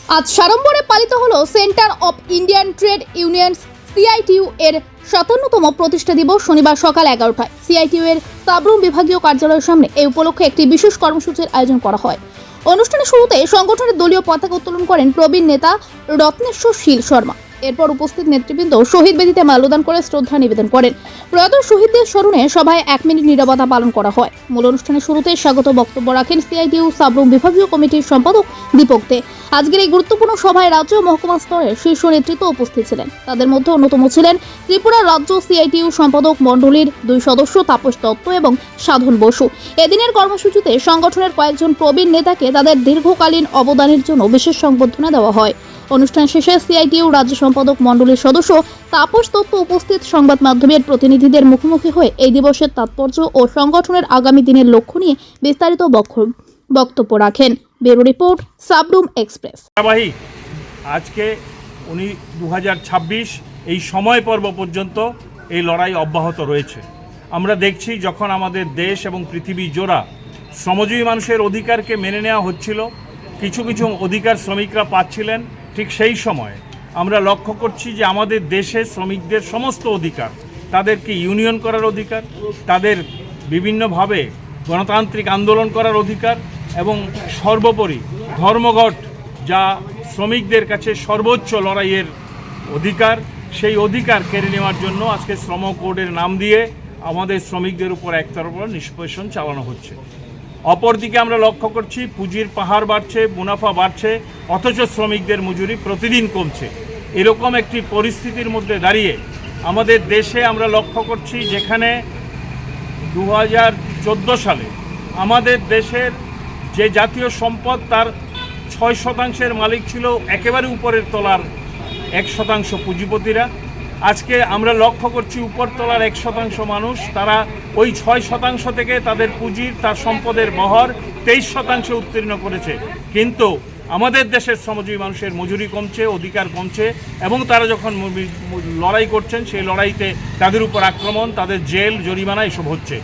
আজ সাড়ম্বরে পালিত হলো centre of Indian trade unions CITU এর ৫৭তম প্রতিষ্ঠা দিবস। শনিবার সকাল ১১টায় সিআইটিইউ এর সাবরুম বিভাগীয় কার্যালয়ের সামনে এই উপলক্ষে একটি বিশেষ কর্মসূচির আয়োজন করা হয়। অনুষ্ঠানের শুরুতে সংগঠনের দলীয় পতাকা উত্তোলন করেন প্রবীণ নেতা রত্নেশ্বর শীল শর্মা। এরপর উপস্থিত নেতৃবৃন্দ শহীদ বেদিতে মাল্যদান করে শ্রদ্ধা নিবেদন করেন। প্রয়াত শহীদদের স্মরণে সভায় ১ মিনিট নীরবতা পালন করা হয়। মূল অনুষ্ঠানের শুরুতে স্বাগত বক্তব্য রাখেন সিআইটিইউ সাবরুম বিভাগীয় কমিটির সম্পাদক দীপক দে। আজকের এই গুরুত্বপূর্ণ সভায় রাজ্য ও মহকুমা স্তরের শীর্ষ নেতৃত্ব উপস্থিত ছিলেন। তাদের মধ্যে অন্যতম ছিলেন ত্রিপুরা রাজ্য সিআইটিইউ সম্পাদক মণ্ডলীর ২ সদস্য তাপস দত্ত এবং সাধন বসু। এদিনের কর্মসূচিতে সংগঠনের কয়েকজন প্রবীণ নেতাকে তাদের দীর্ঘকালীন অবদানের জন্য বিশেষ সংবর্ধনা দেওয়া হয়। অনুষ্ঠান শেষে সিআইটিইউ রাজ্য সম্পাদক মণ্ডলীর সদস্য তাপস দত্ত উপস্থিত সংবাদ মাধ্যমের প্রতিনিধিদের মুখোমুখি হয়ে এই দিবসের তাৎপর্য ও সংগঠনের আগামী দিনের লক্ষ্য নিয়ে বিস্তারিত বক্তব্য রাখেন। Bureau report, Sabroom express. আজকে 2026 এই সময় পর্ব পর্যন্ত এই লড়াই অব্যাহত রয়েছে। আমরা দেখছি যখন আমাদের দেশ এবং পৃথিবী জোড়া শ্রমজীবী মানুষের অধিকারকে মেনে নেওয়া হচ্ছিল, কিছু কিছু অধিকার শ্রমিকরা পাচ্ছিলেন, ঠিক সেই সময় আমরা লক্ষ্য করছি যে আমাদের দেশে শ্রমিকদের সমস্ত অধিকার, তাদেরকে ইউনিয়ন করার অধিকার, তাদের বিভিন্নভাবে গণতান্ত্রিক আন্দোলন করার অধিকার এবং সর্বোপরি ধর্মঘট, যা শ্রমিকদের কাছে সর্বোচ্চ লড়াইয়ের অধিকার, সেই অধিকার কেড়ে নেওয়ার জন্য আজকে শ্রম কোডের নাম দিয়ে আমাদের শ্রমিকদের উপর একতরফা নিষ্পেষণ চালানো হচ্ছে। অপরদিকে আমরা লক্ষ্য করছি পুঁজির পাহাড় বাড়ছে, মুনাফা বাড়ছে, অথচ শ্রমিকদের মজুরি প্রতিদিন কমছে। এরকম একটি পরিস্থিতির মধ্যে দাঁড়িয়ে আমাদের দেশে আমরা লক্ষ্য করছি যেখানে 2014 সালে আমাদের দেশের যে জাতীয় সম্পদ তার 6% মালিক ছিল একেবারে উপরের তলার 1% পুঁজিপতিরা। আজকে আমরা লক্ষ্য করছি উপরতলার 1% মানুষ, তারা ওই 6% থেকে তাদের পুঁজির, তার সম্পদের বহর 23% উত্তীর্ণ করেছে। কিন্তু আমাদের দেশের শ্রমজীবী মানুষের মজুরি কমছে, অধিকার কমছে, এবং তারা যখন লড়াই করছেন সেই লড়াইতে তাদের উপর আক্রমণ, তাদের জেল, জরিমানা এসব হচ্ছে।